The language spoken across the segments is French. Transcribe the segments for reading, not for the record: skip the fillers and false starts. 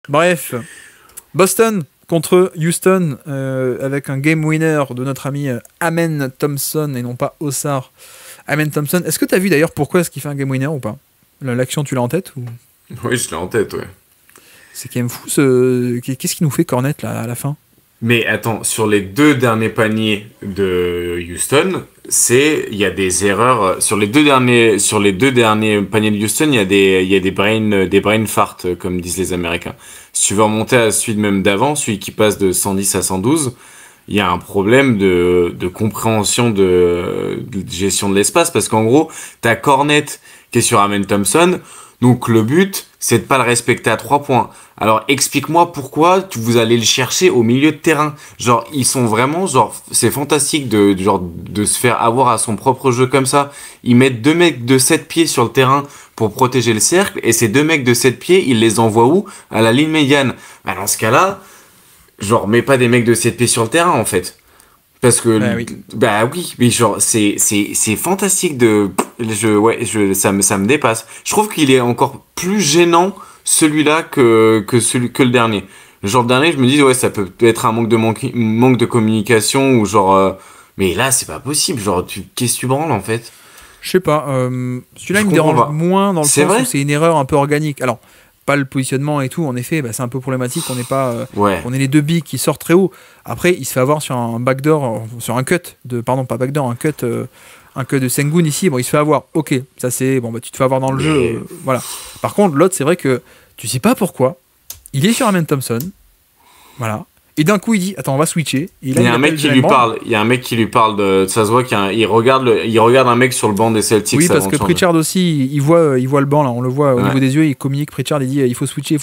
Bref, Boston contre Houston avec un game winner de notre ami Amen Thompson et non pas Ossar. Amen Thompson. Est-ce que tu as vu d'ailleurs pourquoi est-ce qu'il fait un game winner ou pas? L'action, tu l'as en tête ou... Oui, je l'ai en tête, ouais. C'est quand même fou Qu'est-ce qui nous fait Cornet là à la fin? Mais attends, sur les 2 derniers paniers de Houston, il y a des erreurs. Sur les deux derniers paniers de Houston, il y a des brain farts, comme disent les Américains. Si tu veux remonter à celui même d'avant, celui qui passe de 110 à 112, il y a un problème de compréhension de gestion de l'espace, parce qu'en gros, t'as Cornet qui est sur Amen Thompson, donc le but, c'est de pas le respecter à 3 points. Alors explique-moi pourquoi vous allez le chercher au milieu de terrain. Genre ils sont vraiment c'est fantastique de se faire avoir à son propre jeu comme ça. Ils mettent 2 mecs de 7 pieds sur le terrain pour protéger le cercle et ces 2 mecs de 7 pieds, ils les envoient où? À la ligne médiane. Bah dans ce cas-là, mets pas des mecs de 7 pieds sur le terrain en fait. Parce que oui, mais c'est fantastique ça me dépasse. Je trouve qu'il est encore plus gênant celui-là que le dernier. Le dernier, je me dis ouais, ça peut être un manque de communication ou mais là c'est pas possible, qu'est-ce que tu branles en fait? Je sais pas, celui-là il me dérange moins dans le sens vrai où c'est une erreur un peu organique. Alors pas le positionnement et tout, en effet, c'est un peu problématique. On n'est pas, on est les 2 bigs qui sortent très haut. Après, il se fait avoir sur un backdoor, sur un cut un cut de Sengun ici. Bon, il se fait avoir. Ok, ça c'est bon, tu te fais avoir dans le jeu, voilà. Par contre, l'autre, c'est vrai que tu sais pas pourquoi. Il est sur Amen Thompson, voilà. Et d'un coup, il dit attends, on va switcher. Il y a un mec qui lui parle. Il y a un mec qui lui parle de. Ça se voit il regarde un mec sur le banc des Celtics. Oui, parce que Pritchard aussi, il voit le banc là. On le voit au niveau des yeux. Il communique. Pritchard, il dit il faut switcher.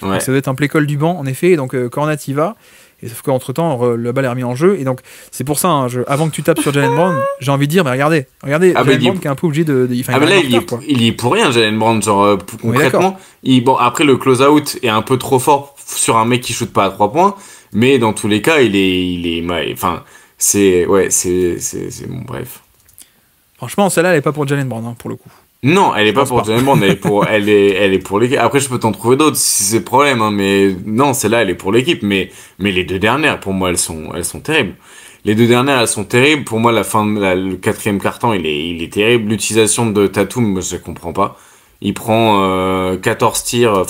Ouais. Donc, ça doit être un play call du banc en effet. Donc Cornet y va. Et sauf qu'entre temps, le bal est remis en jeu. Et donc c'est pour ça. Avant que tu tapes sur Jaylen Brown, j'ai envie de dire mais regardez, Jaylen Brown qui est un peu obligé de. Mais là, il est pour rien, Jaylen Brown. Concrètement, après le close out est un peu trop fort sur un mec qui shoot pas à 3 points. Mais dans tous les cas, c'est bon, bref. Franchement, celle-là, elle est pas pour Jaylen Brown, pour le coup. Non, elle est pas pour Jaylen Brown, elle est pour l'équipe. Après, je peux t'en trouver d'autres si c'est le problème, hein, mais non, celle-là, elle est pour l'équipe. Mais les 2 dernières, pour moi, elles sont terribles. Les 2 dernières, elles sont terribles. Pour moi, le 4e quart-temps, il est terrible. L'utilisation de Tatum, moi, je comprends pas. Il prend 14 tirs,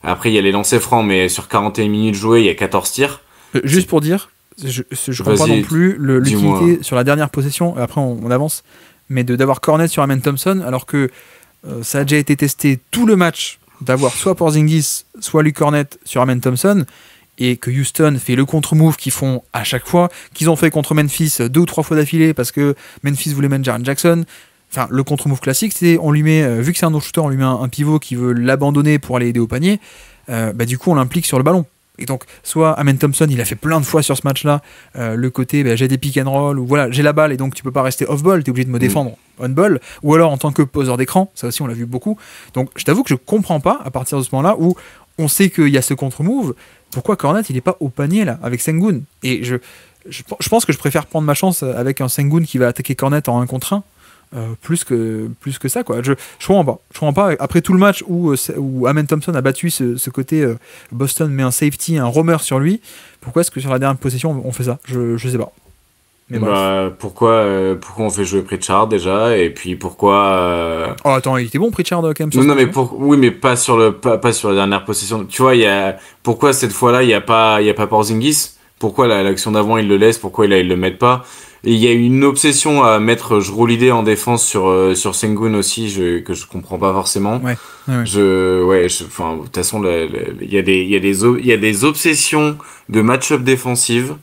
après, il y a les lancers francs, mais sur 41 minutes jouées, il y a 14 tirs. Juste pour dire, je comprends pas non plus l'utilité sur la dernière possession, après on avance, mais d'avoir Cornet sur Amen Thompson, alors que ça a déjà été testé tout le match, d'avoir soit Porzingis, soit Luke Cornet sur Amen Thompson, et que Houston fait le contre-move qu'ils font à chaque fois, qu'ils ont fait contre Memphis 2 ou 3 fois d'affilée, parce que Memphis voulait mettre Jaren Jackson. Enfin, le contre-move classique, c'est on lui met, vu que c'est un no-shooter, on lui met un pivot qui veut l'abandonner pour aller aider au panier. Du coup, on l'implique sur le ballon. Et donc, soit Amen Thompson, il a fait plein de fois sur ce match-là, le côté j'ai des pick and roll, ou voilà, j'ai la balle et donc tu peux pas rester off-ball, t'es obligé de me défendre on-ball, ou alors en tant que poseur d'écran, ça aussi on l'a vu beaucoup. Donc, je t'avoue que je comprends pas, à partir de ce moment-là, où on sait qu'il y a ce contre-move, pourquoi Cornet, il est pas au panier là, avec Sengun. Et je pense que je préfère prendre ma chance avec un Sengun qui va attaquer Cornet en 1 contre 1. Plus que ça quoi. Je comprends pas après tout le match où Amen Thompson a battu ce côté Boston met un safety, un roamer sur lui, pourquoi est-ce que sur la dernière possession on fait ça? Je sais pas. Mais pourquoi on fait jouer Pritchard déjà, et puis pourquoi Oh attends, il était bon Pritchard quand même. Non mais oui, mais pas sur la dernière possession. Tu vois, pourquoi cette fois-là il y a pas Porzingis? Pourquoi l'action d'avant il le laisse? Pourquoi ils le mettent pas? Et il y a une obsession à mettre Jrolidé en défense sur Sengun aussi, que je comprends pas forcément. Ouais. Enfin, de toute façon, il y a des obsessions de match-up défensive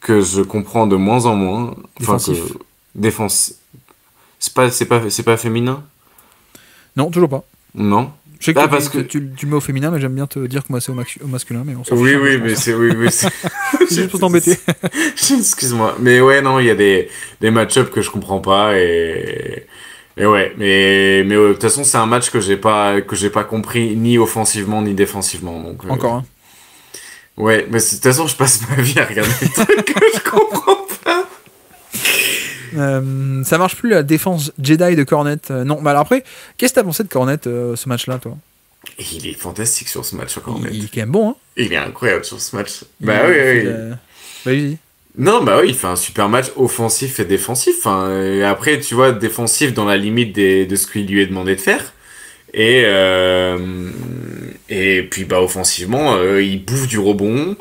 que je comprends de moins en moins. Défense. C'est pas féminin? Non, toujours pas. Non. Je sais que parce que tu le mets au féminin, mais j'aime bien te dire que moi c'est au masculin, mais on s'en oui, mais c'est c'est juste pour t'embêter. Excuse-moi, mais ouais, non, il y a des match-ups que je comprends pas et ouais, mais de toute façon c'est un match que j'ai pas compris ni offensivement ni défensivement, donc. Encore un. Ouais, mais de toute façon je passe ma vie à regarder des trucs que je comprends pas. Ça marche plus la défense Jedi de Cornet. Non, mais alors après, qu'est-ce que t'as pensé de Cornet ce match-là, toi? Et il est fantastique sur ce match, Cornet. Il est quand même bon, hein. Il est incroyable sur ce match. Oui. Vas-y. Non, bah oui, il fait un super match offensif et défensif. Et après, tu vois, défensif dans la limite de ce qu'il lui est demandé de faire. Et puis, bah, offensivement, il bouffe du rebond.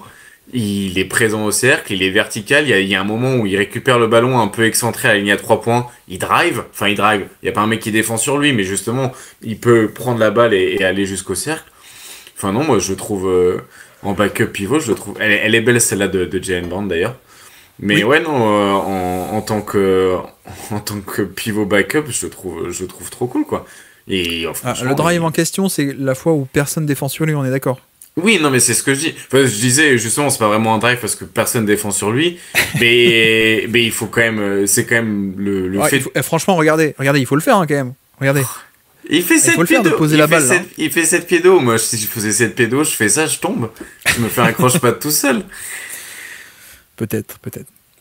Il est présent au cercle, il est vertical. Il y a un moment où il récupère le ballon un peu excentré à la ligne à 3 points. Il drive. Il n'y a pas un mec qui défend sur lui, mais justement, il peut prendre la balle et aller jusqu'au cercle. Enfin, non, moi, je trouve, en backup pivot, je trouve. Elle est belle, celle-là de Jaylen Brown, d'ailleurs. Mais ouais, non, en tant que pivot backup, je trouve trop cool, quoi. Et le drive en question, c'est la fois où personne défend sur lui, on est d'accord? Oui, non, mais c'est ce que je dis. Enfin, je disais, justement, c'est pas vraiment un drive parce que personne défend sur lui, mais il faut quand même, c'est quand même le fait. Franchement, regardez, il faut le faire, hein, quand même. Regardez. Il fait 7 pieds d'eau. Il fait 7 pieds d'eau. Moi, si je faisais 7 pieds d'eau, je fais ça, je tombe. Je me fais un croche-patte tout seul. Peut-être.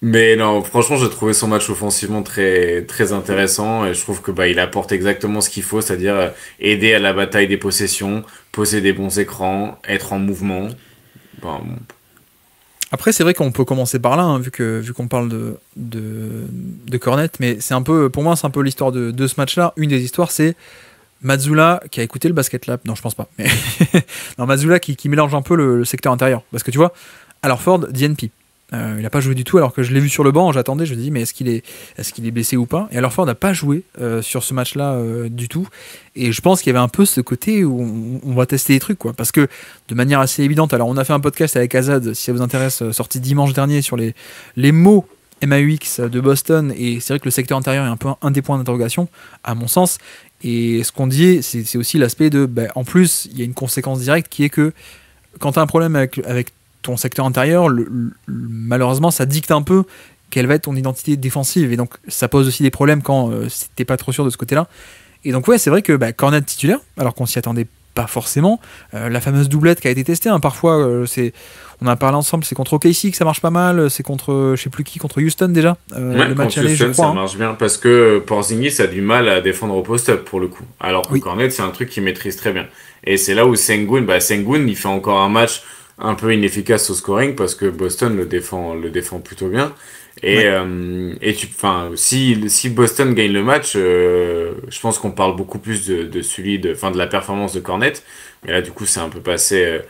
Mais non, franchement, j'ai trouvé son match offensivement très, très intéressant et je trouve que il apporte exactement ce qu'il faut, c'est-à-dire aider à la bataille des possessions, poser des bons écrans, être en mouvement. Après, c'est vrai qu'on peut commencer par là, hein, vu qu'on parle de Cornet, mais c'est un peu, pour moi, c'est un peu l'histoire de ce match-là. Une des histoires, c'est Mazzulla qui a écouté le Basket Lab. Non, je pense pas. Mais non, Mazzulla qui mélange un peu le secteur intérieur, parce que tu vois, alors Ford, DNP. Il n'a pas joué du tout alors que je l'ai vu sur le banc, j'attendais, je me dis mais est-ce qu'il est blessé ou pas, et alors Ford n'a pas joué sur ce match là du tout, et je pense qu'il y avait un peu ce côté où on va tester des trucs, quoi, parce que de manière assez évidente, alors on a fait un podcast avec Azad, si ça vous intéresse, sorti dimanche dernier, sur les mots MAUX de Boston, et c'est vrai que le secteur intérieur est un peu un des points d'interrogation à mon sens, et ce qu'on dit c'est aussi l'aspect de en plus il y a une conséquence directe qui est que quand tu as un problème avec ton secteur intérieur, malheureusement, ça dicte un peu quelle va être ton identité défensive. Et donc, ça pose aussi des problèmes quand t'es pas trop sûr de ce côté-là. Et donc, ouais, c'est vrai que Cornet titulaire, alors qu'on s'y attendait pas forcément. La fameuse doublette qui a été testée, hein, parfois, on en a parlé ensemble, c'est contre OKC que ça marche pas mal, c'est contre, je sais plus qui, contre Houston déjà. Le match aller, Houston, je crois, ça marche bien, parce que Porzingis a du mal à défendre au post-up, pour le coup. Alors que Cornet, c'est un truc qu'il maîtrise très bien. Et c'est là où Sengun, il fait encore un match un peu inefficace au scoring parce que Boston le défend plutôt bien, et si Boston gagne le match, je pense qu'on parle beaucoup plus de la performance de Cornet, mais là du coup c'est un peu passé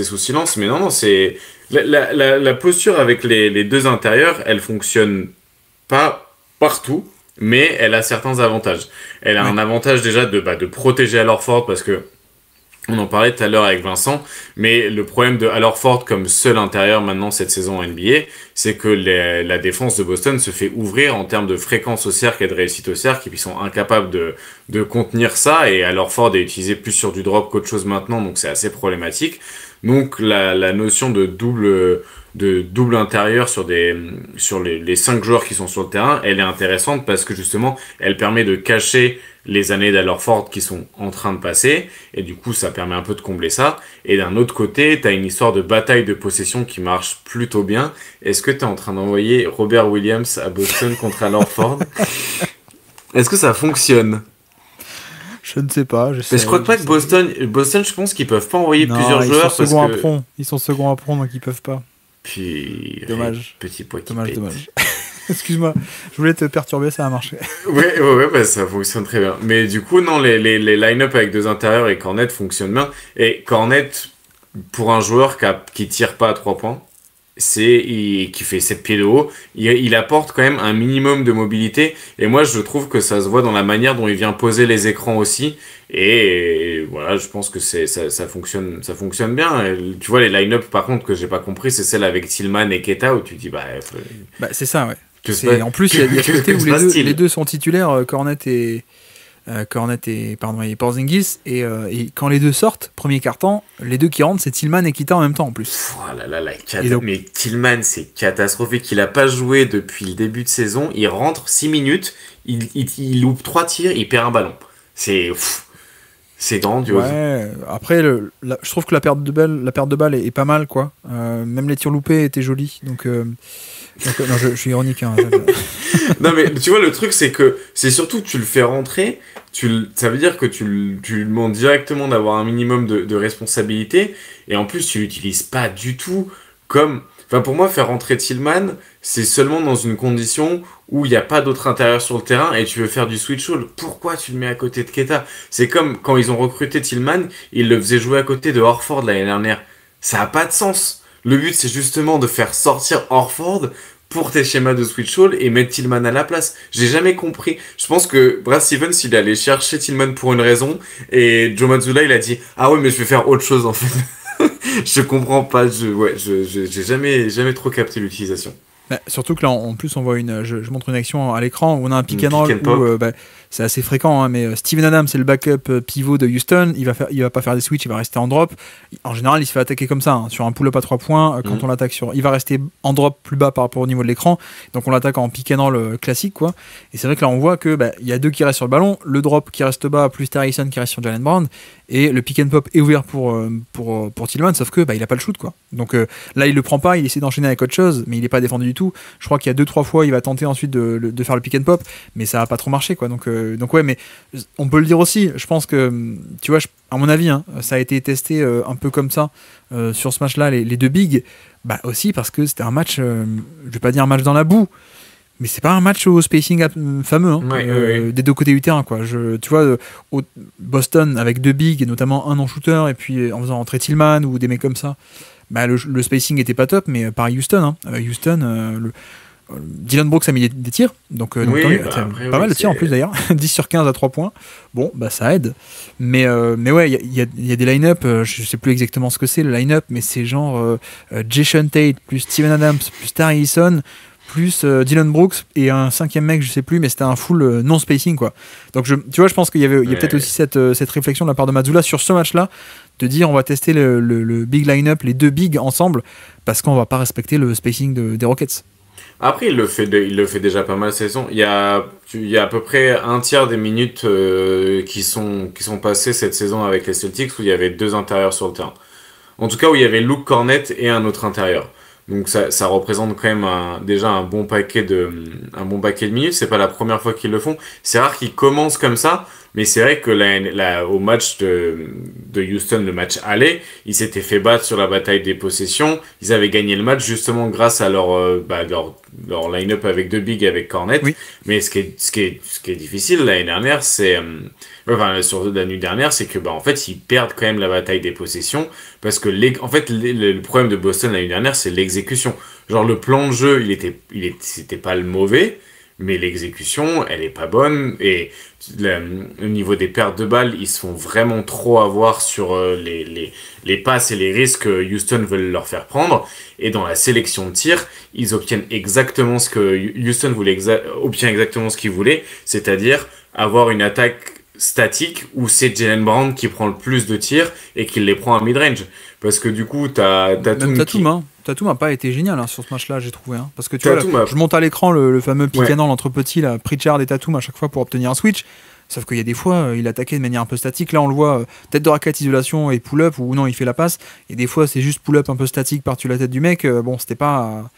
sous silence. Mais non, c'est la posture avec les deux intérieurs, elle fonctionne pas partout, mais elle a certains avantages. Elle a un avantage déjà de protéger Al Horford, parce que on en parlait tout à l'heure avec Vincent, mais le problème de Al Horford comme seul intérieur maintenant cette saison en NBA, c'est que la défense de Boston se fait ouvrir en termes de fréquence au cercle et de réussite au cercle, et puis ils sont incapables de contenir ça, et Al Horford est utilisé plus sur du drop qu'autre chose maintenant, donc c'est assez problématique. Donc la notion de double intérieur sur les 5 joueurs qui sont sur le terrain, elle est intéressante parce que justement elle permet de cacher les années d'Al Horford qui sont en train de passer, et du coup ça permet un peu de combler ça. Et d'un autre côté, t'as une histoire de bataille de possession qui marche plutôt bien. Est-ce que t'es en train d'envoyer Robert Williams à Boston contre Al Horford? Est-ce que ça fonctionne? Je ne sais pas. Mais je crois pas que Boston, je pense qu'ils peuvent pas envoyer plusieurs joueurs parce que ils sont second à prompt, donc ils peuvent pas. Puis dommage. Petit poids qui dommage. Excuse-moi, je voulais te perturber, ça a marché. Ouais, ça fonctionne très bien. Mais du coup, non, les line-up avec deux intérieurs et Cornet fonctionnent bien. Et Cornet, pour un joueur qui tire pas à 3 points, qui fait 7 pieds de haut, il apporte quand même un minimum de mobilité. Et moi, je trouve que ça se voit dans la manière dont il vient poser les écrans aussi. Et voilà, je pense que ça fonctionne bien. Et tu vois, les line-up, par contre, que j'ai pas compris, c'est celle avec Tillman et Keita, où tu dis, c'est ça, ouais. En plus, il y a ce côté où les deux sont titulaires, Cornet et Porzingis, et quand les deux sortent, premier quart-temps, les deux qui rentrent, c'est Tillman et Keita en même temps en plus. Oh là là, mais Tillman, c'est catastrophique. Il a pas joué depuis le début de saison, il rentre 6 minutes, il loupe 3 tirs, il perd un ballon. C'est grandiose. Ouais, après, je trouve que la perte de balle est pas mal, quoi. Même les tirs loupés étaient jolis, donc non, je suis ironique. Hein, non, mais tu vois, le truc, c'est que c'est surtout que tu le fais rentrer, ça veut dire que tu lui demandes directement d'avoir un minimum de responsabilité, et en plus, tu l'utilises pas du tout comme... Enfin, pour moi, faire rentrer Tillman, c'est seulement dans une condition où il n'y a pas d'autre intérieur sur le terrain et tu veux faire du switch hold. Pourquoi tu le mets à côté de Keita? C'est comme quand ils ont recruté Tillman, ils le faisaient jouer à côté de Horford l'année dernière. Ça n'a pas de sens. Le but, c'est justement de faire sortir Horford pour tes schémas de switch hold et mettre Tillman à la place. J'ai jamais compris. Je pense que Brad Stevens, il est allé chercher Tillman pour une raison et Joe Mazzulla, il a dit « Ah ouais, mais je vais faire autre chose en fait. » Je comprends pas, j'ai jamais trop capté l'utilisation. Bah, surtout que là, en plus, on voit je montre une action à l'écran où on a un pick and roll où c'est assez fréquent, hein, mais Steven Adams, c'est le backup pivot de Houston. Il va pas faire des switches, il va rester en drop. En général, il se fait attaquer comme ça, hein, sur un pull-up à 3 points. Quand on l'attaque il va rester en drop plus bas par rapport au niveau de l'écran. Donc on l'attaque en pick and roll classique, quoi. Et c'est vrai que là, on voit que il y a deux qui restent sur le ballon, le drop qui reste bas, plus Harrison qui reste sur Jaylen Brown, et le pick and pop est ouvert pour Tillman, sauf que il a pas le shoot, quoi. Donc là, il le prend pas, il essaie d'enchaîner avec autre chose, mais il est pas défendu du tout. Je crois qu'il y a 2-3 fois, il va tenter ensuite de faire le pick and pop, mais ça a pas trop marché, quoi. Donc ouais, mais on peut le dire aussi. Je pense que, tu vois, à mon avis, hein, ça a été testé un peu comme ça sur ce match-là, les deux bigs, aussi parce que c'était un match, je vais pas dire un match dans la boue, mais c'est pas un match au spacing fameux, hein, ouais. des deux côtés du terrain, quoi. Tu vois, Boston avec deux bigs et notamment un non-shooter, et puis en faisant rentrer Tillman ou des mecs comme ça, le spacing était pas top, mais pareil Houston, Dylan Brooks a mis des tirs, donc oui, pas mal de tirs en plus d'ailleurs, 10 sur 15 à 3 points, bon ça aide, mais ouais, il y a des line-up, je sais plus exactement ce que c'est le line-up, mais c'est genre Jason Tate plus Steven Adams plus Tari Eason plus Dylan Brooks et un cinquième mec, je sais plus, mais c'était un full non-spacing, quoi. Donc tu vois, je pense qu'il y a peut-être aussi cette réflexion de la part de Mazzulla sur ce match-là, de dire on va tester le big line-up, les deux bigs ensemble, parce qu'on va pas respecter le spacing des Rockets. Après, il le fait déjà pas mal cette saison. Il y a à peu près un tiers des minutes qui sont passées cette saison avec les Celtics où il y avait deux intérieurs sur le terrain. En tout cas, où il y avait Luke Cornett et un autre intérieur. Donc ça représente quand même déjà un bon paquet de minutes. C'est pas la première fois qu'ils le font. C'est rare qu'ils commencent comme ça. Mais c'est vrai que au match de Houston, le match aller, ils s'étaient fait battre sur la bataille des possessions. Ils avaient gagné le match justement grâce à leur line-up avec deux bigs avec Cornet. Oui. Mais ce qui est difficile l'année dernière, sur la nuit dernière, c'est que en fait ils perdent quand même la bataille des possessions parce que le problème de Boston l'année dernière, c'est l'exécution. Genre le plan de jeu, c'était pas le mauvais. Mais l'exécution, elle est pas bonne. Et au niveau des pertes de balles, ils se font vraiment trop avoir sur les passes et les risques que Houston veulent leur faire prendre. Et dans la sélection de tir, ils obtiennent exactement ce que Houston obtient exactement ce qu'il voulait, c'est-à-dire avoir une attaque statique où c'est Jaylen Brown qui prend le plus de tirs et qui les prend à mid-range. Parce que du coup, Tatum n'a pas été génial sur ce match-là, j'ai trouvé. Parce que tu vois, là, je monte à l'écran le fameux pick and roll entre petits, là, Pritchard et Tatum à chaque fois pour obtenir un switch. Sauf qu'il y a des fois, il attaquait de manière un peu statique. Là, on le voit, tête de raquette, isolation et pull-up, ou non, il fait la passe. Et des fois, c'est juste pull-up un peu statique par-dessus la tête du mec. C'était pas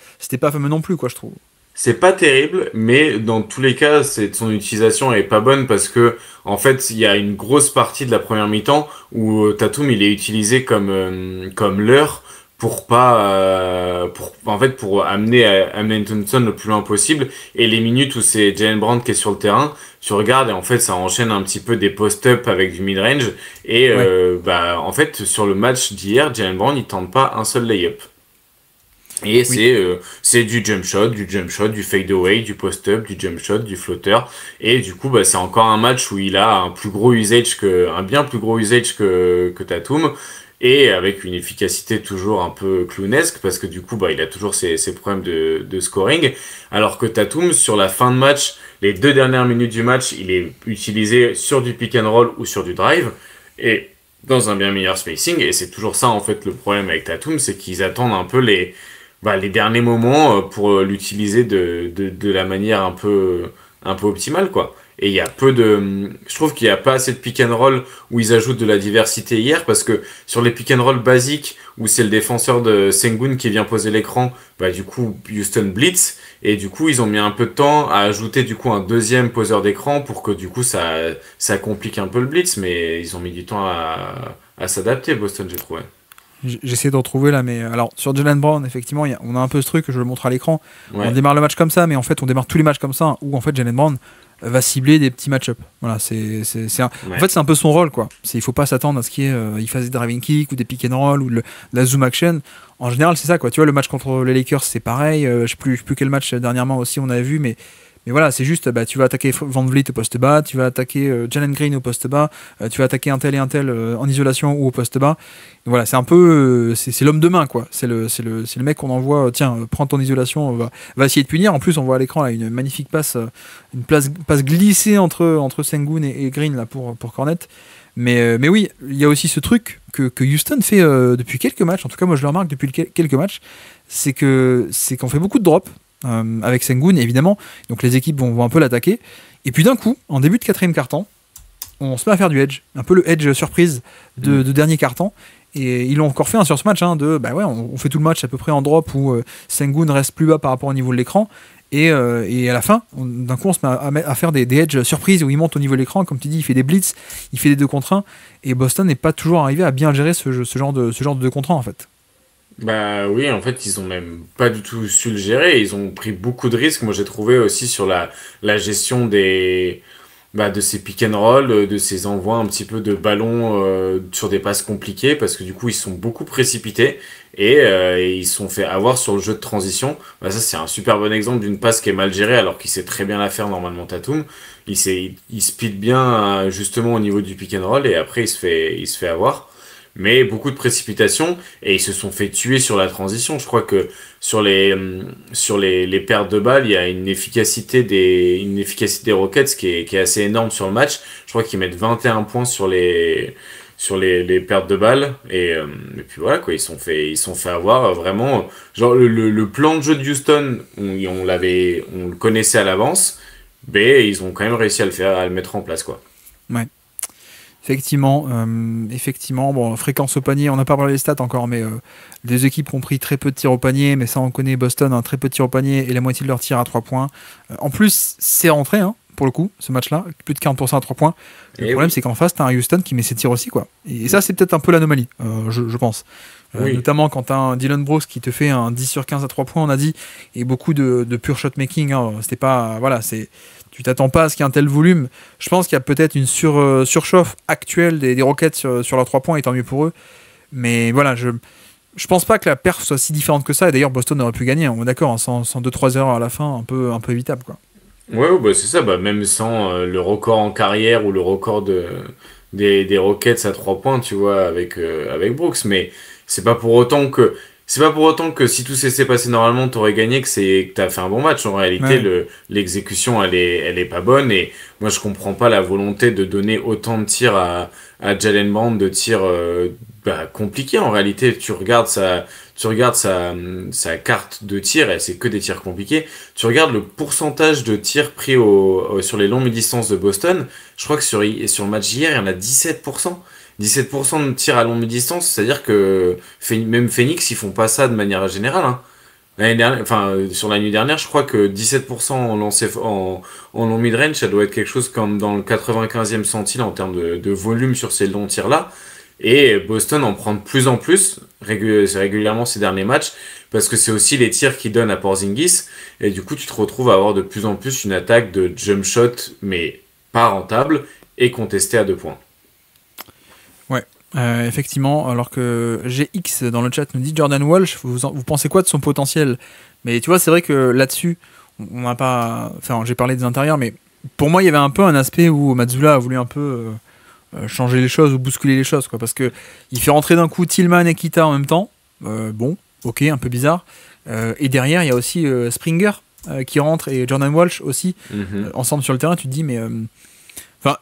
fameux non plus, quoi, je trouve. C'est pas terrible, mais dans tous les cas, son utilisation est pas bonne parce que, en fait, il y a une grosse partie de la première mi-temps où Tatum, il est utilisé comme leurre pour amener Thompson le plus loin possible. Et les minutes où c'est Jaylen Brown qui est sur le terrain, tu regardes et en fait, ça enchaîne un petit peu des post-up avec du mid-range. Et, en fait, sur le match d'hier, Jaylen Brown, il tente pas un seul lay-up. Et c'est du jump shot, du fade away, du post-up, du jump shot, du flotter. Et du coup, c'est encore un match où il a un bien plus gros usage que Tatum. Et avec une efficacité toujours un peu clownesque, parce que du coup, il a toujours ses problèmes de scoring. Alors que Tatum, sur la fin de match, les 2 dernières minutes du match, il est utilisé sur du pick and roll ou sur du drive. Et dans un bien meilleur spacing. Et c'est toujours ça, en fait, le problème avec Tatum, c'est qu'ils attendent un peu les derniers moments pour l'utiliser de la manière un peu optimale, quoi. Et il y a je trouve qu'il y a pas assez de pick and roll où ils ajoutent de la diversité hier, parce que sur les pick and roll basiques où c'est le défenseur de Sengun qui vient poser l'écran, bah du coup Houston blitz, et du coup ils ont mis un peu de temps à ajouter du coup un deuxième poseur d'écran pour que du coup ça complique un peu le blitz, mais ils ont mis du temps à s'adapter, Boston, j'ai trouvé. J'essaie de retrouver là, mais alors sur Jaylen Brown, effectivement, on a un peu ce truc, je le montre à l'écran. Ouais. On démarre le match comme ça, mais en fait, on démarre tous les matchs comme ça, où en fait Jaylen Brown va cibler des petits match-up. Voilà, en fait, c'est un peu son rôle, quoi. Il faut pas s'attendre à ce qu'il fasse des driving kicks ou des pick and roll ou de la zoom action. En général, c'est ça, quoi. Tu vois, le match contre les Lakers, c'est pareil. Je sais plus quel match dernièrement aussi on avait vu, mais voilà, c'est juste, tu vas attaquer Van Vliet au poste bas, tu vas attaquer Jalen Green au poste bas, tu vas attaquer un tel et un tel en isolation ou au poste bas. Et voilà, c'est un peu, c'est l'homme de main, quoi. C'est le mec qu'on envoie, tiens, prends ton isolation, va essayer de punir. En plus, on voit à l'écran là une magnifique passe, passe glissée entre Sengun et Green là pour Cornet. Mais oui, il y a aussi ce truc que Houston fait depuis quelques matchs. En tout cas, moi je le remarque depuis quelques matchs, c'est qu'on fait beaucoup de drops. Avec Sengun évidemment, donc les équipes vont un peu l'attaquer, et puis d'un coup en début de quatrième quart-temps on se met à faire du edge, un peu le edge surprise de dernier quart-temps, et ils l'ont encore fait sur ce match, on fait tout le match à peu près en drop où Sengun reste plus bas par rapport au niveau de l'écran, et à la fin d'un coup on se met à faire des edge surprises où il monte au niveau de l'écran, comme tu dis, il fait des blitz, il fait des 2 contre 1, et Boston n'est pas toujours arrivé à bien gérer ce genre de 2 contre 1 en fait. Bah oui, en fait, ils ont même pas du tout su le gérer. Ils ont pris beaucoup de risques. Moi, j'ai trouvé aussi sur la gestion de ces pick and roll, de ces envois un petit peu de ballon sur des passes compliquées, parce que du coup, ils sont beaucoup précipités et ils se sont fait avoir sur le jeu de transition. Bah, ça, c'est un super bon exemple d'une passe qui est mal gérée, alors qu'il sait très bien la faire normalement, Tatum. Il speed bien justement au niveau du pick and roll, et après, il se fait avoir. Mais beaucoup de précipitation, et ils se sont fait tuer sur la transition. Je crois que sur les pertes de balles, il y a une efficacité des Rockets qui est assez énorme sur le match. Je crois qu'ils mettent 21 points sur les pertes de balles, et puis voilà, quoi, ils sont fait avoir vraiment, genre le plan de jeu de Houston, on le connaissait à l'avance, mais ils ont quand même réussi à le mettre en place, quoi. Ouais. Effectivement, bon, fréquence au panier, on n'a pas parlé des stats encore, mais les équipes ont pris très peu de tirs au panier, mais ça on connaît Boston, très peu de tirs au panier et la moitié de leurs tirs à 3 points. En plus, c'est rentré, pour le coup, ce match-là, plus de 40% à 3 points. Le problème, c'est qu'en face, t'as un Houston qui met ses tirs aussi, quoi. Et ça, c'est peut-être un peu l'anomalie, je pense. Notamment quand t'as un Dylan Brooks qui te fait un 10 sur 15 à 3 points, on a dit, et beaucoup de pure shot making, c'était pas, voilà, tu t'attends pas à ce qu'il y ait un tel volume. Je pense qu'il y a peut-être une surchauffe actuelle des Rockets sur leurs 3 points, et tant mieux pour eux. Mais voilà, je pense pas que la perf soit si différente que ça. Et d'ailleurs, Boston aurait pu gagner, on est d'accord, sans 2-3 erreurs à la fin, un peu évitable, quoi. Ouais, bah c'est ça, même sans le record en carrière ou le record des Rockets à 3 points, tu vois, avec Brooks. Mais c'est pas pour autant que si tout s'est passé normalement, t'aurais gagné, que t'as fait un bon match. En réalité, l'exécution, elle est pas bonne. Et moi, je comprends pas la volonté de donner autant de tirs à Jaylen Brown, de tirs compliqués. En réalité, tu regardes sa carte de tir, et c'est que des tirs compliqués. Tu regardes le pourcentage de tirs pris sur les longues distances de Boston. Je crois que sur le match d'hier, il y en a 17%. 17% de tirs à longue distance, c'est-à-dire que même Phoenix, ils font pas ça de manière générale. Sur la nuit dernière, je crois que 17% en long mid-range, ça doit être quelque chose comme dans le 95e centile en termes de volume sur ces longs tirs-là. Et Boston en prend de plus en plus régulièrement ces derniers matchs, parce que c'est aussi les tirs qui donnent à Porzingis, et du coup tu te retrouves à avoir de plus en plus une attaque de jump shot, mais pas rentable, et contestée à 2 points. Ouais, effectivement, alors que GX dans le chat nous dit Jordan Walsh, vous pensez quoi de son potentiel? Mais tu vois, c'est vrai que là-dessus, on n'a pas... Enfin, j'ai parlé des intérieurs, mais pour moi, il y avait un peu un aspect où Mazzulla a voulu un peu... changer les choses ou bousculer les choses, quoi, parce que il fait rentrer d'un coup Tillman et Kita en même temps, bon, ok, un peu bizarre, et derrière il y a aussi Springer qui rentre, et Jordan Walsh aussi, ensemble sur le terrain. Tu te dis, mais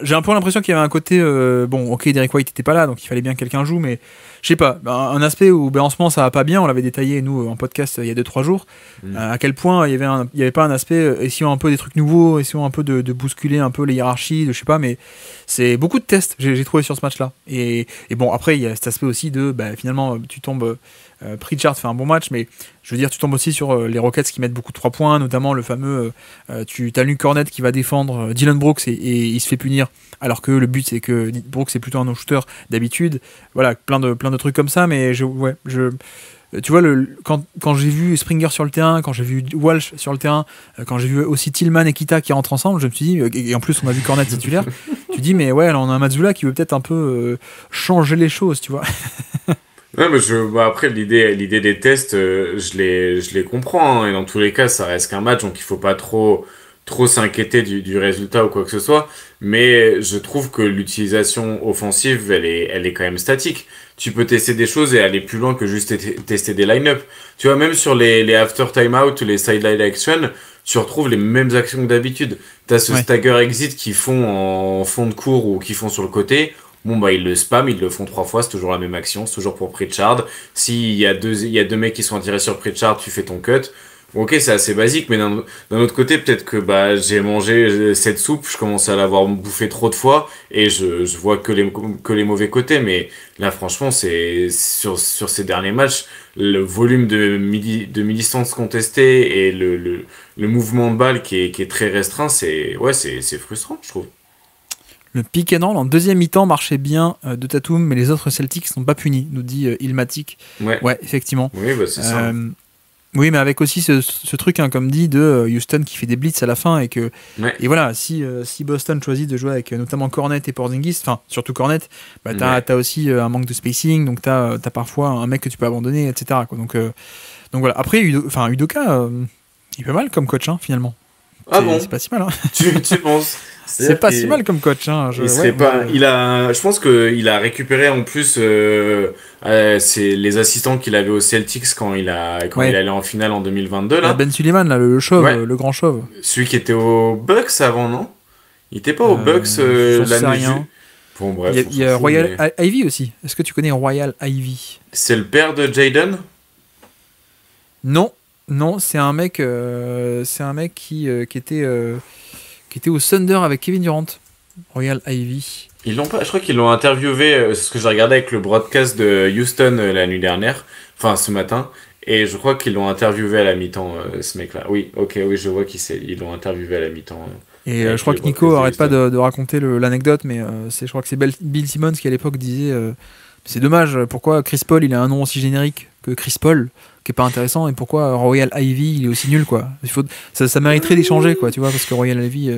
j'ai un peu l'impression qu'il y avait un côté bon, ok, Derek White n'était pas là, donc il fallait bien que quelqu'un joue, mais je sais pas, un aspect où en ce moment ça va pas bien, on l'avait détaillé nous en podcast il y a 2-3 jours, à quel point il y avait pas un aspect, essayant un peu des trucs nouveaux, essayant un peu de bousculer un peu les hiérarchies, je sais pas, mais c'est beaucoup de tests, j'ai trouvé sur ce match-là. Et bon, après il y a cet aspect aussi de, finalement, tu tombes... Pritchard fait un bon match, mais je veux dire, tu tombes aussi sur les Rockets qui mettent beaucoup de 3 points, notamment le fameux tu as Luke Cornette qui va défendre Dylan Brooks et il se fait punir, alors que le but c'est que Brooks est plutôt un no-shooter d'habitude. Voilà, plein de trucs comme ça, mais tu vois, quand j'ai vu Springer sur le terrain, quand j'ai vu Walsh sur le terrain, quand j'ai vu aussi Tillman et Kita qui rentrent ensemble, je me suis dit, et en plus on a vu Cornette titulaire, tu dis, mais ouais, alors on a un Mazzulla qui veut peut-être un peu changer les choses, tu vois. Ouais, mais après, l'idée des tests, je les comprends, hein, et dans tous les cas, ça reste qu'un match, donc il faut pas trop s'inquiéter du résultat ou quoi que ce soit. Mais je trouve que l'utilisation offensive, elle est quand même statique. Tu peux tester des choses et aller plus loin que juste tester des line-up. Tu vois, même sur les after timeout ou les sideline action, tu retrouves les mêmes actions que d'habitude. T'as ce stagger exit qu'ils font en fond de cours ou qu'ils font sur le côté. Bon, ils le spam, ils le font 3 fois, c'est toujours la même action, c'est toujours pour Pritchard. S'il y a deux mecs qui sont attirés sur Pritchard, tu fais ton cut. Bon, ok, c'est assez basique, mais d'un autre côté, peut-être que j'ai mangé cette soupe, je commence à l'avoir bouffé trop de fois, et je vois que les mauvais côtés, mais là, franchement, c'est sur ces derniers matchs, le volume de mi-distance contesté et le mouvement de balle qui est très restreint, c'est frustrant, je trouve. Le pick and roll en deuxième mi-temps marchait bien de Tatum, mais les autres Celtics n'ont pas puni, nous dit Ilmatic. Ouais, effectivement. Oui, c'est ça. Oui, mais avec aussi ce truc, comme dit, de Houston qui fait des blitz à la fin et que et voilà, si Boston choisit de jouer avec notamment Cornet et Porzingis, enfin surtout Cornet, t'as aussi un manque de spacing, donc t'as parfois un mec que tu peux abandonner, etc. quoi. Donc voilà. Après, Udoka, il est pas mal comme coach, finalement. C'est pas si mal. Tu penses? C'est pas si mal comme coach. Je pense qu'il a récupéré en plus c'est les assistants qu'il avait aux Celtics quand il allait en finale en 2022. Là. Ben Sullivan, là, le chauve, le grand chauve. Celui qui était aux Bucks avant, non? Il était pas aux Bucks l'année. Bon, bref. Il y a Royal Ivy aussi. Est-ce que tu connais Royal Ivy? C'est le père de Jaden? Non, c'est un mec qui était au Thunder avec Kevin Durant. Royal Ivy. Je crois qu'ils l'ont interviewé, c'est ce que j'ai regardé avec le broadcast de Houston la nuit dernière, enfin ce matin, et je crois qu'ils l'ont interviewé à la mi-temps, ce mec-là. Oui, je vois qui c'est, ils l'ont interviewé à la mi-temps. Et je crois que Nico arrête pas de raconter l'anecdote, mais je crois que c'est Bill Simmons qui à l'époque disait c'est dommage, pourquoi Chris Paul il a un nom aussi générique que Chris Paul, qui est pas intéressant, et pourquoi Royal Ivy il est aussi nul, quoi. Ça mériterait d'échanger, quoi, tu vois, parce que Royal Ivy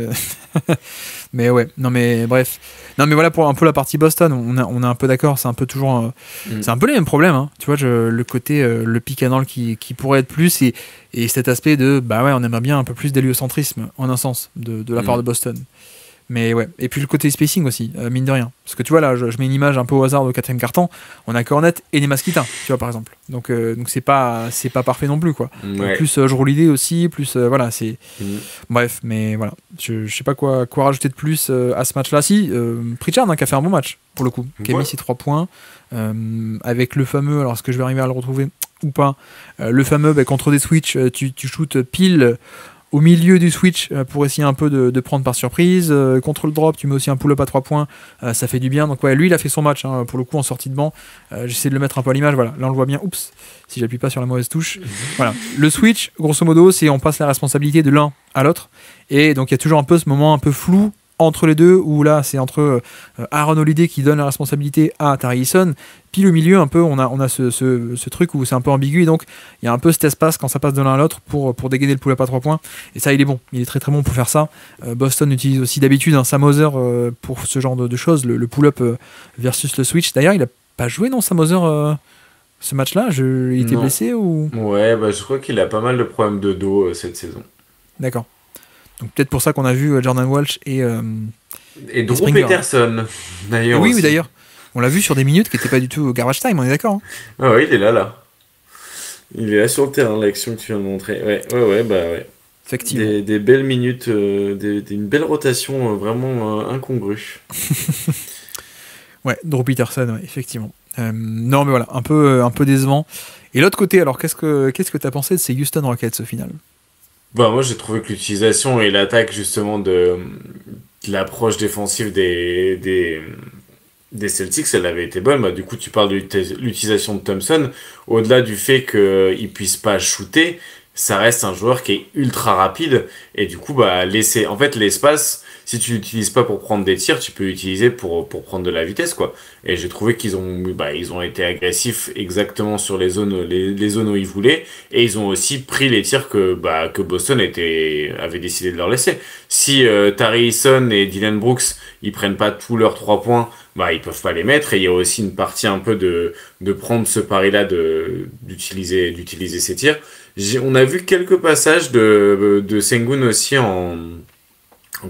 mais ouais, non mais bref, non mais voilà pour un peu la partie Boston, on est un peu d'accord, c'est un peu toujours c'est un peu les mêmes problèmes, tu vois, le côté le pick and roll qui pourrait être plus, et cet aspect de on aimerait bien un peu plus d'héliocentrisme en un sens de la part de Boston. Mais ouais, et puis le côté spacing aussi, mine de rien. Parce que tu vois, là, je mets une image un peu au hasard de quatrième carton, on a Cornet et Nemaskita, tu vois, par exemple. Donc c'est pas parfait non plus, quoi. Ouais. Plus je roule l'idée aussi, plus voilà, c'est. Bref, mais voilà, je sais pas quoi rajouter de plus à ce match-là. Si, Pritchard qui a fait un bon match, pour le coup, qui a mis ses 3 points, avec le fameux, alors est-ce que je vais arriver à le retrouver ou pas, le fameux contre des switches, tu shootes pile au milieu du switch pour essayer un peu de prendre par surprise. Contre le drop, tu mets aussi un pull-up à 3 points, ça fait du bien. Donc ouais, lui il a fait son match pour le coup en sortie de banc. J'essaie de le mettre un peu à l'image, voilà. Là on le voit bien, oups, si j'appuie pas sur la mauvaise touche. Voilà. Le switch, grosso modo, c'est on passe la responsabilité de l'un à l'autre. Et donc il y a toujours un peu ce moment un peu flou entre les deux, où là c'est entre Aaron Holiday qui donne la responsabilité à Tari Eason, pile au milieu un peu on a ce truc où c'est un peu ambigu, et donc il y a un peu cet espace quand ça passe de l'un à l'autre pour dégainer le pull-up à 3 points, et ça il est bon, il est très très bon pour faire ça. Boston utilise aussi d'habitude Sam Hauser pour ce genre de choses, le pull-up versus le switch. D'ailleurs il a pas joué Sam Hauser ce match-là, il était blessé ou... Ouais, je crois qu'il a pas mal de problèmes de dos cette saison. D'accord. Donc peut-être pour ça qu'on a vu Jordan Walsh et Drew Peterson, d'ailleurs. Oui, d'ailleurs. On l'a vu sur des minutes qui n'étaient pas du tout garbage time, on est d'accord. Ah oui, il est là. Il est là sur le terrain, l'action que tu viens de montrer. Ouais. Effectivement. Des belles minutes, une belle rotation vraiment incongrue. Ouais, Drew Peterson, ouais, effectivement. Non, mais voilà, un peu décevant. Et l'autre côté, alors qu'est-ce que tu as pensé de ces Houston Rockets au final? Bah, moi, j'ai trouvé que l'utilisation et l'attaque, justement, de l'approche défensive des Celtics, elle avait été bonne. Bah, du coup, tu parles de l'utilisation de Thompson. Au-delà du fait qu'il puisse pas shooter, ça reste un joueur qui est ultra rapide. Et du coup, bah, en fait, l'espace, si tu l'utilises pas pour prendre des tirs, tu peux l'utiliser pour prendre de la vitesse, quoi. Et j'ai trouvé ils ont été agressifs exactement sur les zones où ils voulaient. Et ils ont aussi pris les tirs que Boston avait décidé de leur laisser. Si Tari Eason et Dylan Brooks, ils prennent pas tous leurs 3 points, bah, ils peuvent pas les mettre. Et il y a aussi une partie un peu de prendre ce pari-là, d'utiliser ces tirs. On a vu quelques passages de Sengun aussi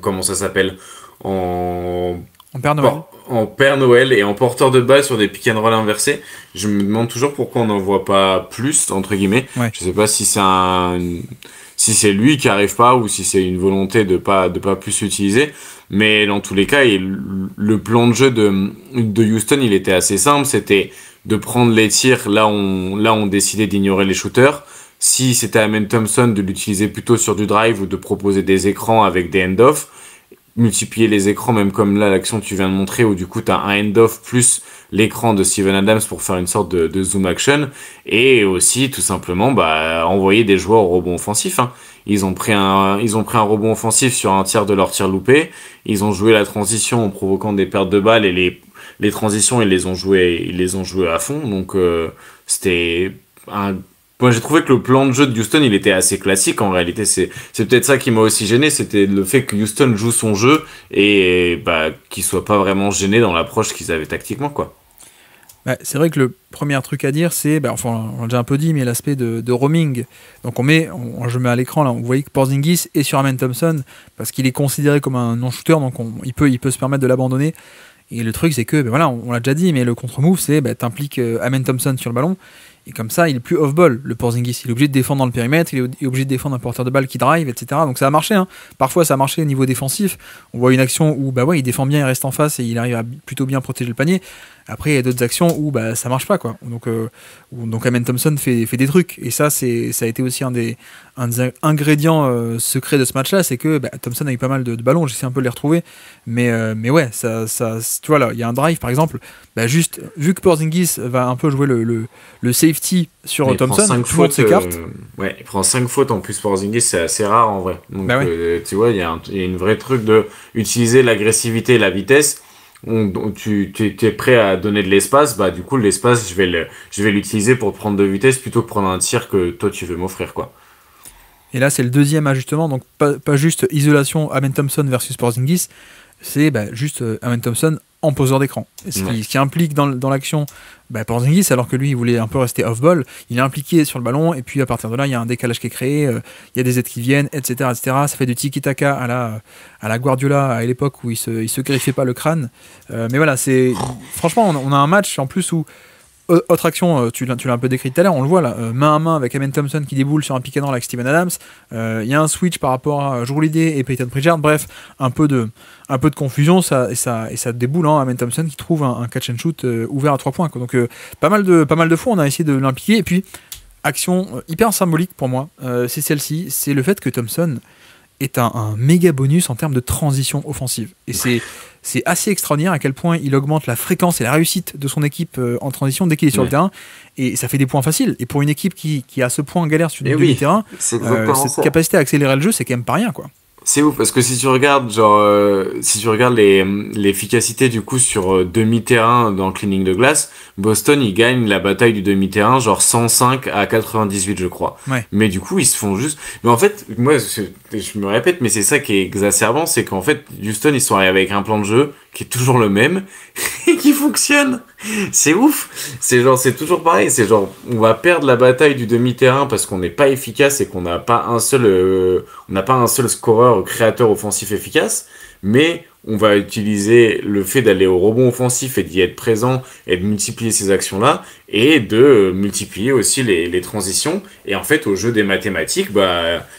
comment ça s'appelle? En, En Père Noël. en Père Noël et en porteur de balle sur des pick and roll inversés. Je me demande toujours pourquoi on n'en voit pas plus, entre guillemets. Ouais. Je sais pas si si c'est lui qui arrive pas ou si c'est une volonté de pas plus l'utiliser. Mais dans tous les cas, le plan de jeu de Houston, il était assez simple. C'était de prendre les tirs là on décidait d'ignorer les shooters. Si c'était Amen Thompson, de l'utiliser plutôt sur du drive ou de proposer des écrans avec des end-off. Multiplier les écrans, même comme là l'action que tu viens de montrer, où du coup tu as un end-off plus l'écran de Steven Adams pour faire une sorte de zoom action. Et aussi, tout simplement, bah, envoyer des joueurs au rebond offensif. Hein. Ils ont pris un rebond offensif sur un tiers de leur tir loupé. Ils ont joué la transition en provoquant des pertes de balles et les transitions, ils les ont joués à fond. Donc, c'était moi, j'ai trouvé que le plan de jeu de Houston, il était assez classique. En réalité, c'est peut-être ça qui m'a aussi gêné, c'était le fait que Houston joue son jeu et bah, qu'il soit pas vraiment gêné dans l'approche qu'ils avaient tactiquement, quoi. Bah, c'est vrai que le premier truc à dire, c'est, enfin, on l'a déjà un peu dit, mais l'aspect de roaming. Donc je mets à l'écran là, vous voyez que Porzingis est sur Amen Thompson parce qu'il est considéré comme un non-shooter, donc il peut se permettre de l'abandonner. Et le truc, c'est que, voilà, on l'a déjà dit, mais le contre-move, c'est, t'impliques Amen Thompson sur le ballon. Et comme ça, il est plus off-ball, le Porzingis. Il est obligé de défendre dans le périmètre, il est obligé de défendre un porteur de balle qui drive, etc. Donc ça a marché. Hein. Parfois, ça a marché au niveau défensif. On voit une action où il défend bien, il reste en face et il arrive à plutôt bien protéger le panier. Après, il y a d'autres actions où ça marche pas, quoi. Donc Amen Thompson fait des trucs. Et ça a été aussi un des ingrédients secrets de ce match-là, c'est que Thompson a eu pas mal de ballons. J'essaie un peu de les retrouver. Mais ouais, ça, tu vois, là, il y a un drive, par exemple. Juste, vu que Porzingis va un peu jouer le safety sur Thompson, tout le monde s'écarte. Ouais, il prend 5 fautes en plus. Porzingis, c'est assez rare en vrai. Donc, tu vois, il y a une vraie truc de utiliser l'agressivité et la vitesse. Tu es prêt à donner de l'espace, bah du coup l'espace je vais l'utiliser pour prendre de vitesse plutôt que prendre un tir que toi tu veux m'offrir, quoi. Et là c'est le deuxième ajustement, donc pas juste isolation Amen Thompson versus Porzingis, c'est juste Amen Thompson en poseur d'écran. Ce qui implique dans l'action Porzingis, alors que lui il voulait un peu rester off-ball, il est impliqué sur le ballon, et puis à partir de là il y a un décalage qui est créé, il y a des aides qui viennent, etc. Ça fait du tiki-taka à la Guardiola à l'époque où il se griffait pas le crâne. Mais voilà, franchement on a un match en plus où autre action, tu l'as un peu décrit tout à l'heure, on le voit là, main à main avec Amen Thompson qui déboule sur un pick and roll avec Steven Adams. Il y a un switch par rapport à Drew Holiday et Peyton Pritchard. Bref, un peu de confusion, ça déboule. Hein, Amen Thompson qui trouve un catch and shoot ouvert à 3 points. Quoi. Donc pas mal de fois, on a essayé de l'impliquer. Et puis, action hyper symbolique pour moi, c'est celle-ci, c'est le fait que Thompson est un méga bonus en termes de transition offensive. Et c'est assez extraordinaire à quel point il augmente la fréquence et la réussite de son équipe en transition dès qu'il est sur le terrain. Et ça fait des points faciles. Et pour une équipe qui à ce point galère sur du demi-terrain, cette capacité à accélérer le jeu, c'est quand même pas rien, quoi. C'est ouf parce que si tu regardes l'efficacité du coup sur demi-terrain dans le cleaning de glace, Boston il gagne la bataille du demi-terrain 105 à 98 je crois. Ouais. Mais du coup ils se font juste. Mais en fait moi je me répète mais c'est ça qui est exacerbant, c'est qu'en fait Houston ils sont arrivés avec un plan de jeu qui est toujours le même et qui fonctionne. C'est ouf. C'est toujours pareil. C'est on va perdre la bataille du demi-terrain parce qu'on n'est pas efficace et qu'on n'a pas un seul scoreur créateur offensif efficace. Mais on va utiliser le fait d'aller au rebond offensif et d'y être présent et de multiplier ces actions-là et de multiplier aussi les transitions. Et en fait, au jeu des mathématiques,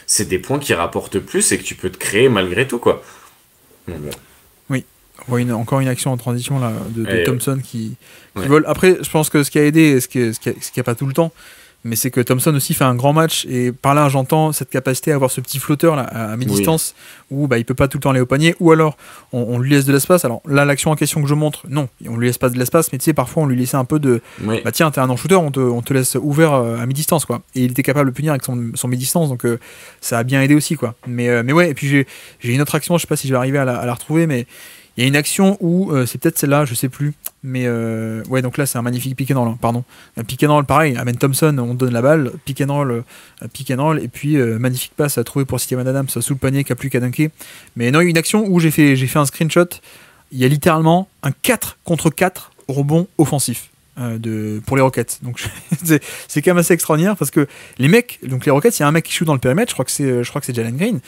c'est des points qui rapportent plus et que tu peux te créer malgré tout, quoi. Donc, bon. Oui. On voit encore une action en transition là, de Thompson qui vole. Après, je pense que ce qui a aidé, ce qui n'y a pas tout le temps, mais c'est que Thompson aussi fait un grand match, et par là j'entends cette capacité à avoir ce petit flotteur là, à mi-distance, où il peut pas tout le temps aller au panier, ou alors on lui laisse de l'espace. Alors là, l'action en question que je montre, non, on lui laisse pas de l'espace, mais tu sais, parfois on lui laissait un peu de tiens, t'es un non-shooter, on te laisse ouvert à mi-distance, quoi. Et il était capable de punir avec son mi-distance, donc ça a bien aidé aussi, quoi. Mais ouais, et puis j'ai une autre action, je sais pas si je vais arriver à la retrouver, mais il y a une action où, c'est peut-être celle-là, je sais plus, mais ouais, donc là c'est un magnifique pick and roll, pardon. Un pick and roll pareil, Amen Thompson, on donne la balle, pick and roll, et puis magnifique passe à trouver pour Steven Adams sous le panier qui a plus qu'à dunker. Mais non, il y a une action où j'ai fait un screenshot, il y a littéralement un 4 contre 4 rebond offensif pour les Rockets. Donc c'est quand même assez extraordinaire, parce que les mecs, donc les Rockets, il y a un mec qui shoot dans le périmètre, je crois que c'est Jalen Green.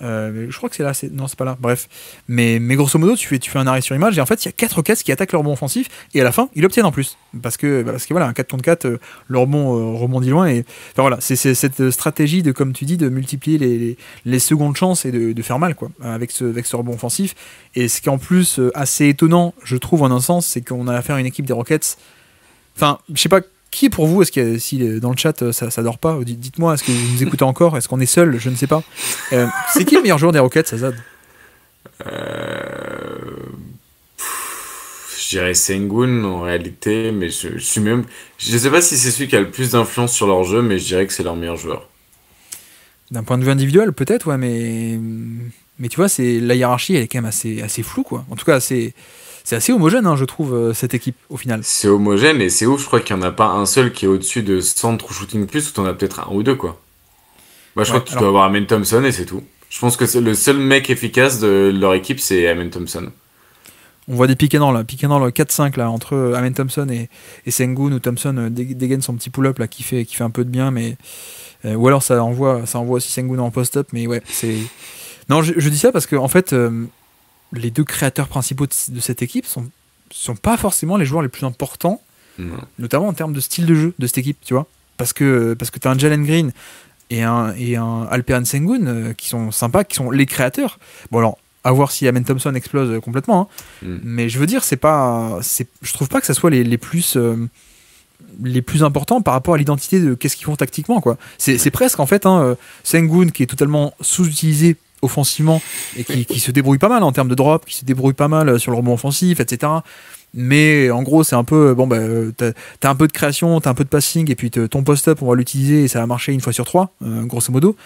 Je crois que c'est là, non c'est pas là, bref. Mais grosso modo, tu fais un arrêt sur image, et en fait il y a 4 Rockets qui attaquent le rebond offensif, et à la fin ils l'obtiennent en plus. Parce que voilà, un 4 contre 4, le rebond rebondit loin, et enfin voilà, c'est cette stratégie de, comme tu dis, de multiplier les secondes chances et de faire mal, quoi, avec ce rebond offensif. Et ce qui est en plus assez étonnant, je trouve, en un sens, c'est qu'on a affaire à une équipe des Rockets. Enfin, je sais pas. Qui pour vous, est-ce que si dans le chat ça dort pas, dites-moi, est-ce que vous nous écoutez encore, est-ce qu'on est seul, je ne sais pas. C'est qui le meilleur joueur des Rockets, Azad? Je dirais Sengun en réalité, mais je sais pas si c'est celui qui a le plus d'influence sur leur jeu, mais je dirais que c'est leur meilleur joueur. D'un point de vue individuel, peut-être, ouais, mais tu vois, la hiérarchie, elle est quand même assez floue, quoi. En tout cas, c'est assez homogène, hein, je trouve, cette équipe, au final. C'est homogène, et c'est ouf, je crois qu'il n'y en a pas un seul qui est au-dessus de 100 true shooting plus, ou t'en as peut-être un ou deux, quoi. Moi, je crois que tu dois avoir Amen Thompson, et c'est tout. Je pense que le seul mec efficace de leur équipe, c'est Amen Thompson. On voit des pick and roll 4-5 là, entre Amen Thompson et Sengun, où Thompson dégaine son petit pull-up là, qui fait un peu de bien, mais ou alors ça envoie aussi Sengun en post-up, mais ouais, c'est... Non, je dis ça parce que en fait... les deux créateurs principaux de cette équipe sont pas forcément les joueurs les plus importants, notamment en termes de style de jeu de cette équipe, tu vois, parce que t'as un Jalen Green et un Alperen Sengun qui sont sympas, qui sont les créateurs. Bon, alors à voir si Amen Thompson explose complètement, hein. Mais je veux dire, je trouve pas que ça soit les plus importants par rapport à l'identité de qu'est-ce qu'ils font tactiquement, quoi. C'est presque en fait, hein, Sengun qui est totalement sous-utilisé offensivement, et qui se débrouille pas mal en termes de drop, qui se débrouille pas mal sur le rebond offensif, etc. Mais en gros, c'est un peu, t'as un peu de création, t'as un peu de passing, et puis ton post-up, on va l'utiliser et ça va marcher une fois sur 3, grosso modo.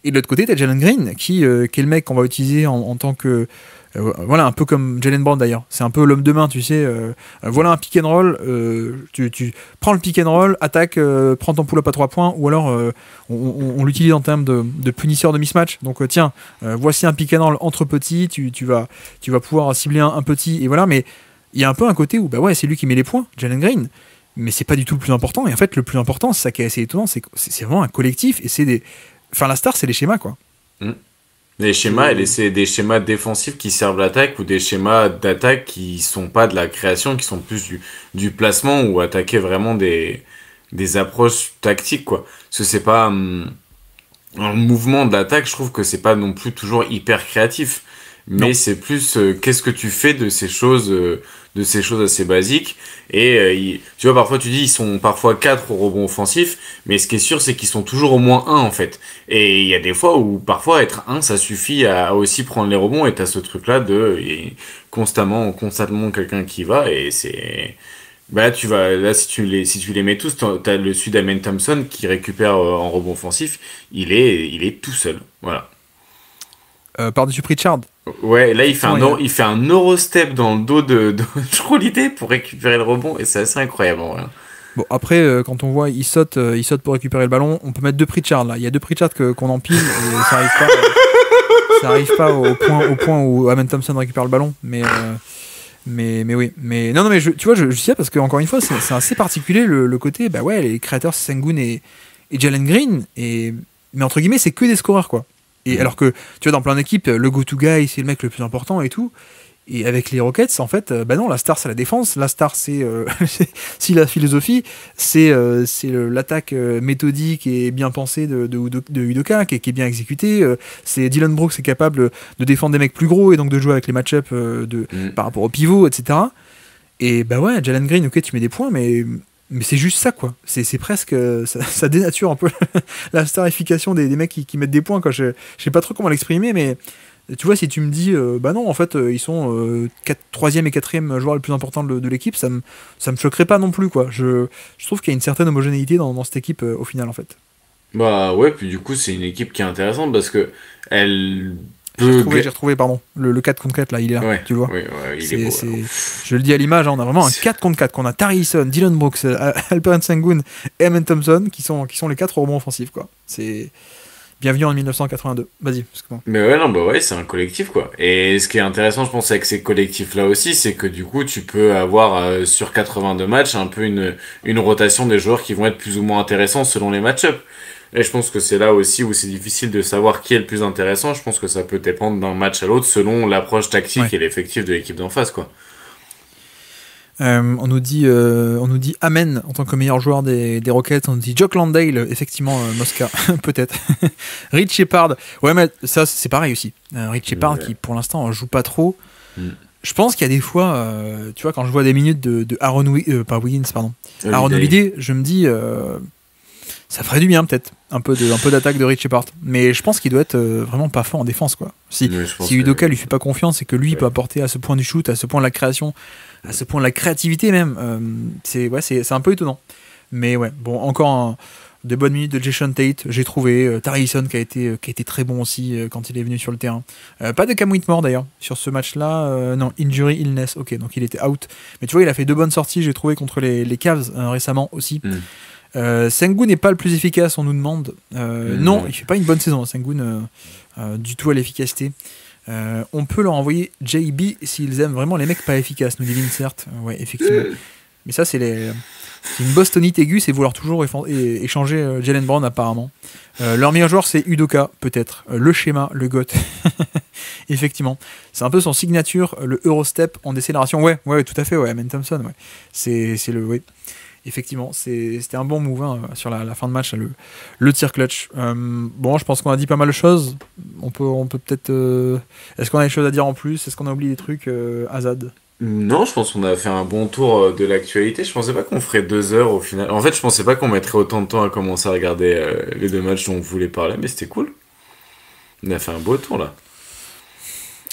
Et de l'autre côté, t'as Jalen Green, qui est le mec qu'on va utiliser en tant que... voilà, un peu comme Jalen Brown d'ailleurs. C'est un peu l'homme de main, tu sais. Voilà un pick and roll, tu prends le pick and roll, attaque, prends ton pull-up à 3 points, ou alors on l'utilise en termes de punisseur de mismatch. Donc tiens, voici un pick and roll entre petits, tu vas pouvoir cibler un petit, et voilà. Mais il y a un peu un côté où c'est lui qui met les points, Jalen Green, mais c'est pas du tout le plus important. Et en fait, le plus important, c'est ça qui est assez étonnant, c'est vraiment un collectif, et c'est la star, c'est les schémas, quoi. Les schémas, et c'est des schémas défensifs qui servent l'attaque, ou des schémas d'attaque qui sont pas de la création, qui sont plus du placement, ou attaquer vraiment des approches tactiques, quoi. Parce que c'est pas un mouvement d'attaque, je trouve que c'est pas non plus toujours hyper créatif, mais c'est plus qu'est-ce que tu fais de ces choses assez basiques. Et tu vois, parfois tu dis ils sont parfois 4 au rebond offensif, mais ce qui est sûr, c'est qu'ils sont toujours au moins 1 en fait. Et il y a des fois où parfois être 1 ça suffit à aussi prendre les rebonds, et t'as ce truc là constamment quelqu'un qui va, et c'est... Là, si tu les mets tous, t'as le sud Amen Thompson qui récupère en rebond offensif, il est tout seul, voilà. Par-dessus Pritchard. Ouais, là il fait un Eurostep dans le dos de Holiday pour récupérer le rebond, et c'est assez incroyable, en vrai. Bon, après, quand on voit il saute pour récupérer le ballon, on peut mettre 2 Pritchard là. Il y a 2 Pritchard qu'on empile, et ça arrive pas au point où Amen Thompson récupère le ballon, mais oui. Mais non, mais tu vois, je sais parce que encore une fois, c'est assez particulier le côté, les créateurs Sengun et Jalen Green, mais entre guillemets, c'est que des scoreurs, quoi. Et alors que, tu vois, dans plein d'équipes, le go-to guy, c'est le mec le plus important et tout. Et avec les Rockets, en fait, non, la star c'est la défense, la star c'est si la philosophie, c'est l'attaque méthodique et bien pensée de Udoka, qui est bien exécutée. C'est Dylan Brooks qui est capable de défendre des mecs plus gros et donc de jouer avec les match-ups par rapport au pivot, etc. Et ouais, Jalen Green, ok, tu mets des points, mais c'est juste ça, quoi. C'est presque. Ça dénature un peu la starification des mecs qui mettent des points, quoi. Je sais pas trop comment l'exprimer, mais. Tu vois, si tu me dis, non, en fait, ils sont 3e et 4e joueurs les plus importants de l'équipe, ça me choquerait pas non plus, quoi. Je trouve qu'il y a une certaine homogénéité dans cette équipe, au final, en fait. Bah ouais, puis du coup, c'est une équipe qui est intéressante parce que elle J'ai retrouvé, pardon, le 4 contre 4, là, il est là, ouais, tu vois. ouais, il est beau. Je le dis à l'image, hein, on a vraiment un 4 contre 4, qu'on a Tari Eason, Dylan Brooks, Alperen Sengun et Amen Thompson, qui sont les 4 rebonds offensifs, quoi. C'est... Bienvenue en 1982. Vas-y. Mais ouais, non, bah ouais, c'est un collectif, quoi. Et ce qui est intéressant, je pense, avec ces collectifs-là aussi, c'est que du coup, tu peux avoir sur 82 matchs un peu une rotation des joueurs qui vont être plus ou moins intéressants selon les match-ups. Et je pense que c'est là aussi où c'est difficile de savoir qui est le plus intéressant. Je pense que ça peut dépendre d'un match à l'autre selon l'approche tactique et l'effectif de l'équipe d'en face, quoi. On nous dit Amen en tant que meilleur joueur des Rockets. On nous dit Jock Landale, effectivement, Mosca, peut-être. Rich Shepard, ouais, mais ça c'est pareil aussi. Rich Shepard qui pour l'instant joue pas trop. Je pense qu'il y a des fois, tu vois, quand je vois des minutes de Aaron Holiday, je me dis ça ferait du bien peut-être un peu d'attaque de Rich Shepard, mais je pense qu'il doit être vraiment pas fort en défense, quoi. Si Udoka lui fait pas confiance et que lui peut apporter à ce point du shoot, à ce point de la création, à ce point de la créativité même, c'est un peu étonnant. Mais ouais, bon, encore de bonnes minutes de Jason Tate, j'ai trouvé. Tari Eason qui a été très bon aussi quand il est venu sur le terrain. Pas de Cam Whitmore d'ailleurs sur ce match-là. Non, injury, illness. Ok, donc il était out. Mais tu vois, il a fait 2 bonnes sorties, j'ai trouvé, contre les Cavs récemment aussi. Sengun n'est pas le plus efficace, on nous demande. Non, il fait pas une bonne saison, Sengun, du tout à l'efficacité. On peut leur envoyer JB s'ils aiment vraiment les mecs pas efficaces, nous dit Vincert. Ouais, effectivement. Mais ça, c'est une bostonite aiguë, c'est vouloir toujours échanger Jaylen Brown, apparemment. Leur meilleur joueur, c'est Udoka, peut-être. Le schéma, le GOAT. Effectivement. C'est un peu son signature, le Eurostep en décélération. Ouais, tout à fait, ouais. Amen Thompson, ouais. C'est le. Ouais. Effectivement, c'était un bon move, hein, sur la fin de match, le tir clutch. Bon, je pense qu'on a dit pas mal de choses. On peut peut-être... Est-ce qu'on a des choses à dire en plus? Est-ce qu'on a oublié des trucs, Azad? Non, je pense qu'on a fait un bon tour de l'actualité. Je pensais pas qu'on ferait 2 heures au final. En fait, je pensais pas qu'on mettrait autant de temps à commencer à regarder les 2 matchs dont on voulait parler, mais c'était cool. On a fait un beau tour là.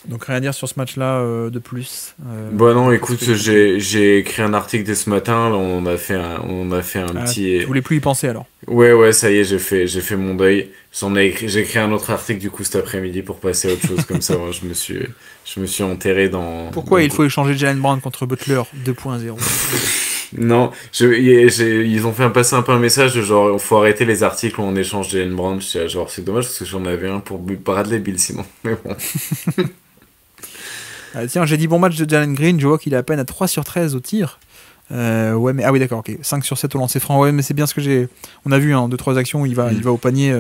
Donc rien à dire sur ce match-là de plus. Bah non, écoute, j'ai écrit un article dès ce matin. Là, on a fait un petit. Tu voulais plus y penser alors? Ouais, ça y est, j'ai fait mon deuil. J'ai écrit un autre article du coup cet après-midi pour passer à autre chose comme ça. Moi, je me suis enterré dans. Pourquoi il faut échanger Jaylen Brown contre Butler 2.0? Non, ils ont fait passer un peu un message de genre, il faut arrêter les articles où on échange Jaylen Brown. Genre, c'est dommage parce que j'en avais un pour Bradley Beal sinon. Mais bon. Tiens, j'ai dit bon match de Jalen Green, je vois qu'il est à peine à 3 sur 13 au tir. Ouais, mais ah oui, d'accord, ok. 5 sur 7 au lancer franc. Ouais, mais c'est bien ce que j'ai. On a vu 2-3 actions où il va au panier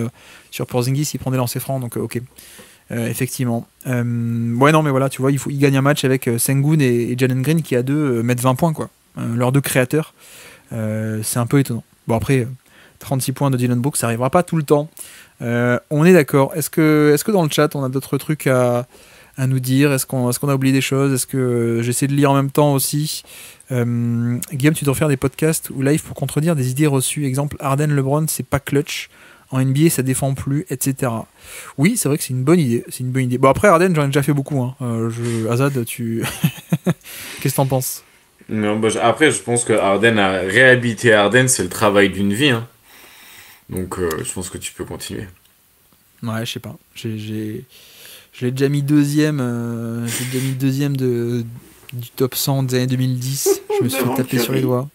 sur Porzingis, il prend des lancers francs, donc ok. Effectivement. Ouais, non, mais voilà, tu vois, il gagne un match avec Sengun et Jalen Green qui à deux mettent 20 points, quoi. Leurs 2 créateurs. C'est un peu étonnant. Bon, après, 36 points de Dylan Brooks, ça arrivera pas tout le temps. On est d'accord. Est-ce que dans le chat, on a d'autres trucs à nous dire? Est-ce qu'on a oublié des choses? Est-ce que j'essaie de lire en même temps aussi? Guillaume, tu dois faire des podcasts ou live pour contredire des idées reçues. Exemple, Harden, LeBron, c'est pas clutch. En NBA, ça défend plus, etc. Oui, c'est vrai que c'est une bonne idée. Bon, après, Harden, j'en ai déjà fait beaucoup. Hein. Azad, tu... Qu'est-ce que t'en penses? Non, après, je pense que réhabiliter Harden, c'est le travail d'une vie. Hein. Donc, je pense que tu peux continuer. Ouais, je sais pas. Je l'ai déjà mis deuxième. Du top 100 des années 2010. Je me suis fait taper sur les doigts.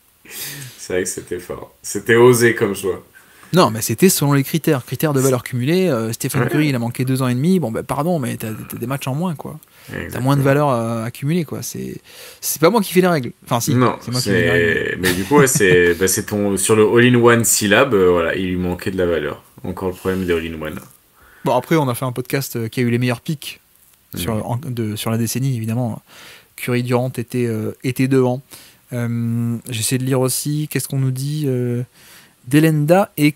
C'est vrai que c'était fort. C'était osé comme choix. Non, mais c'était selon les critères de valeur cumulée. Stephen Curry, il a manqué 2 ans et demi. Bon, pardon, mais t'as des matchs en moins, quoi. Exactement. T'as moins de valeur à accumuler, quoi. C'est pas moi qui fais les règles. Enfin, si. Non, c'est moi qui fais les règles. Mais du coup, ouais, c'est sur le all-in-one syllab, voilà, il lui manquait de la valeur. Encore le problème des all-in-one. Bon, après, on a fait un podcast qui a eu les meilleurs pics sur la décennie, évidemment. Curry Durant était devant. J'essaie de lire aussi, qu'est-ce qu'on nous dit Delenda et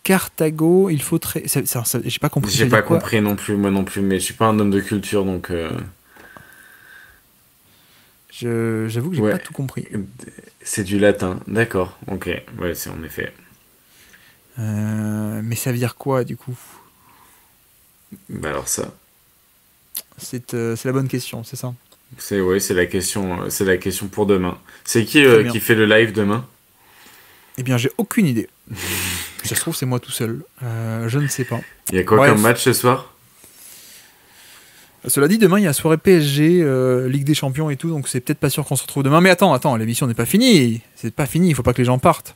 Carthago, il faut j'ai pas compris. J'ai pas compris non plus, moi non plus, mais je suis pas un homme de culture, donc... J'avoue que j'ai pas tout compris. C'est du latin, d'accord, ok, ouais, c'est en effet. Mais ça veut dire quoi, du coup? Bah alors ça... C'est la bonne question, c'est ça? C'est la question pour demain. C'est qui fait le live demain? Eh bien, j'ai aucune idée. Ça se trouve, c'est moi tout seul. Je ne sais pas. Il y a quoi comme match ce soir? Cela dit, demain, il y a soirée PSG, Ligue des Champions et tout, donc c'est peut-être pas sûr qu'on se retrouve demain. Mais attends, l'émission n'est pas finie. C'est pas fini, il faut pas que les gens partent.